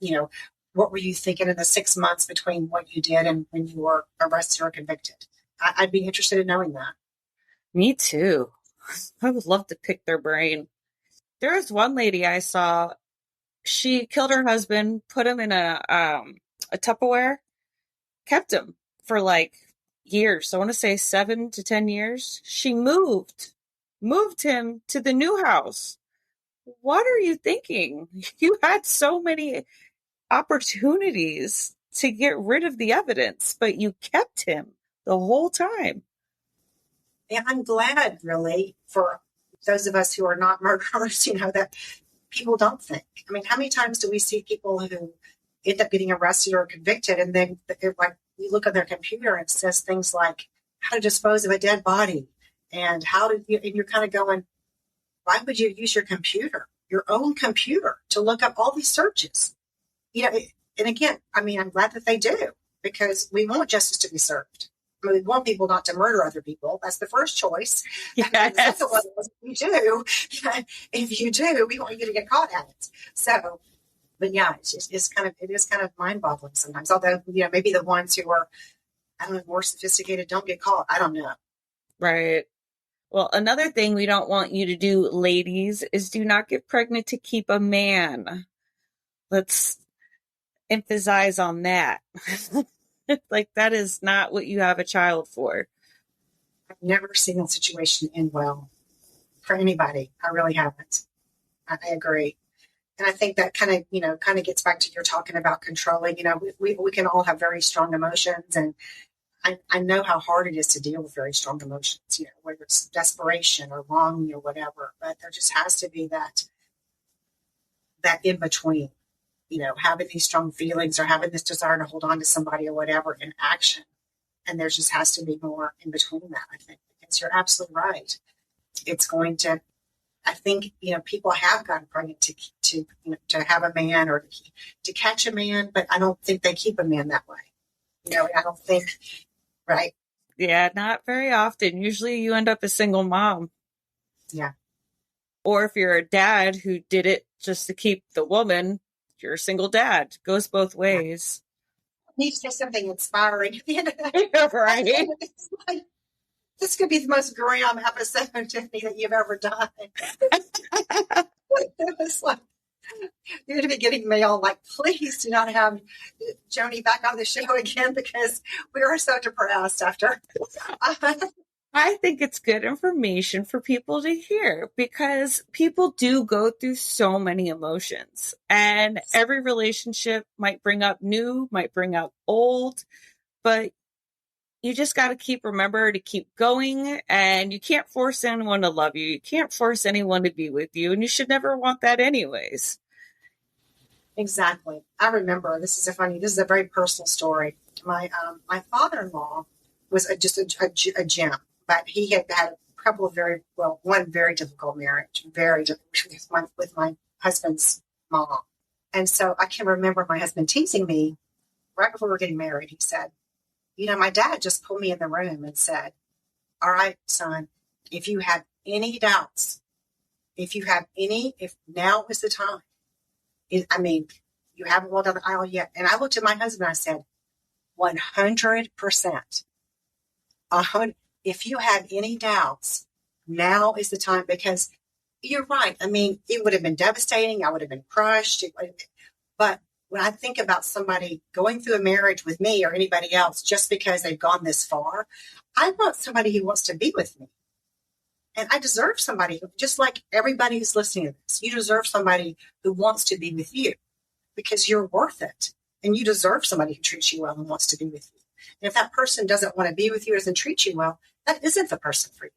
what were you thinking in the 6 months between what you did and when you were arrested or convicted? I'd be interested in knowing that. Me too. I would love to pick their brain. There was one lady I saw. She killed her husband, put him in a Tupperware, kept him for like years. I want to say 7 to 10 years. She moved him to the new house. What are you thinking? You had so many opportunities to get rid of the evidence, but you kept him the whole time. And I'm glad, really, for those of us who are not murderers, that people don't think. I mean, how many times do we see people who end up getting arrested or convicted, and then like you look on their computer and it says things like how to dispose of a dead body, and and you're kind of going, why would you use your computer, your own computer, to look up all these searches? And again, I mean, I'm glad that they do, because we want justice to be served. I mean, we want people not to murder other people. That's the first choice. Yes. And the second one is, if you do, we want you to get caught at it. So, but yeah, it is kind of mind-boggling sometimes. Although, maybe the ones who are, I don't know, more sophisticated don't get caught. I don't know. Right. Well, another thing we don't want you to do, ladies, is do not get pregnant to keep a man. Let's emphasize on that. Like, that is not what you have a child for. I've never seen a situation end well for anybody. I really haven't. I agree. And I think that kind of gets back to your talking about controlling. We can all have very strong emotions, and I know how hard it is to deal with very strong emotions, whether it's desperation or longing or whatever, but there just has to be that in between, having these strong feelings or having this desire to hold on to somebody or whatever in action. And there just has to be more in between that, I think, because you're absolutely right. It's going to, I think, people have gotten pregnant to have a man or to catch a man, but I don't think they keep a man that way. I don't think, right? Yeah, not very often. Usually you end up a single mom. Yeah. Or if you're a dad who did it just to keep the woman, you're a single dad. Goes both ways. I need to say something inspiring at the end of that. Right. It's like, this could be the most grim episode, Tiffany, that you've ever done. It was like, you're going to be getting mail like, please do not have Joni back on the show again, because we were so depressed after. I think it's good information for people to hear, because people do go through so many emotions, and every relationship might bring up new, might bring up old, but you just got to remember to keep going, and you can't force anyone to love you. You can't force anyone to be with you, and you should never want that anyways. Exactly. I remember, this is a very personal story. My father-in-law was just a gem, but he had a couple of one very difficult marriage, very difficult with my husband's mom. And so I can remember my husband teasing me right before we were getting married. He said, my dad just pulled me in the room and said, all right, son, if you have any doubts, if now is the time. You haven't walked down the aisle yet. And I looked at my husband and I said, 100%. If you have any doubts, now is the time, because you're right. It would have been devastating. I would have been crushed. But when I think about somebody going through a marriage with me or anybody else just because they've gone this far, I want somebody who wants to be with me. And I deserve somebody, just like everybody who's listening to this, you deserve somebody who wants to be with you, because you're worth it. And you deserve somebody who treats you well and wants to be with you. And if that person doesn't want to be with you, doesn't treat you well, that isn't the person for you.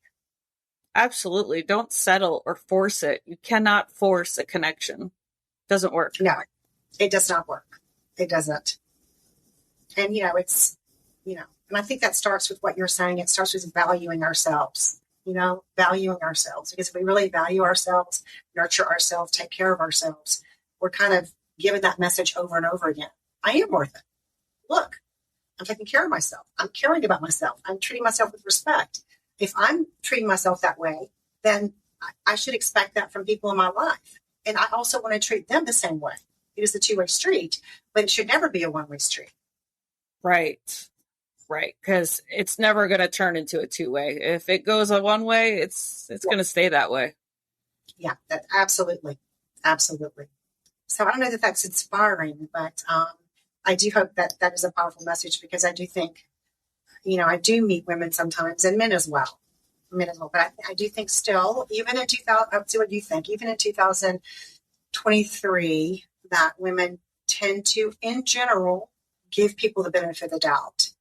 Absolutely. Don't settle or force it. You cannot force a connection. Doesn't work. No, it does not work. It doesn't. And, and I think that starts with what you're saying. It starts with valuing ourselves. Valuing ourselves. Because if we really value ourselves, nurture ourselves, take care of ourselves, we're kind of given that message over and over again. I am worth it. Look, I'm taking care of myself. I'm caring about myself. I'm treating myself with respect. If I'm treating myself that way, then I should expect that from people in my life. And I also want to treat them the same way. It is a two-way street, but it should never be a one-way street. Right. Because it's never going to turn into a two-way. If it goes a one way, it's going to stay that way. Yeah, that absolutely. So I don't know that that's inspiring, but I do hope that that is a powerful message, because I do think, I do meet women sometimes, and men as well. But I do think still, even in 2000, up to what you think, even in 2023, that women tend to, in general, give people the benefit of the doubt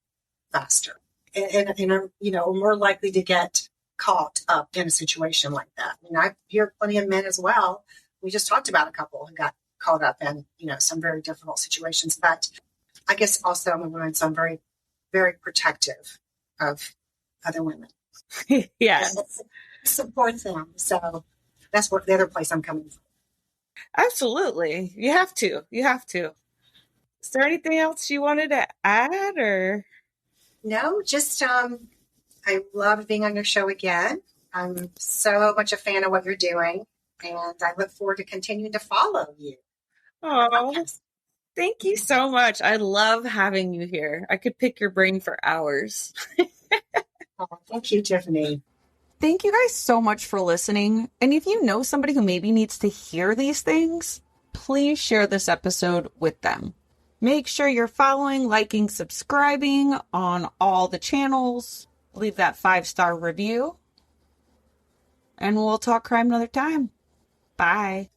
faster, and are, more likely to get caught up in a situation like that. I hear plenty of men as well. We just talked about a couple who got caught up in, some very difficult situations. But I guess also I'm a woman, so I'm very, very protective of other women. Yes. Support them. So that's the other place I'm coming from. Absolutely. You have to. Is there anything else you wanted to add, or? No, just I love being on your show again. I'm so much a fan of what you're doing, and I look forward to continuing to follow you. Oh, thank you so much. I love having you here. I could pick your brain for hours. Oh, thank you, Tiffany. Thank you guys so much for listening. And if you know somebody who maybe needs to hear these things, please share this episode with them. Make sure you're following, liking, subscribing on all the channels. Leave that 5-star review. And we'll talk crime another time. Bye.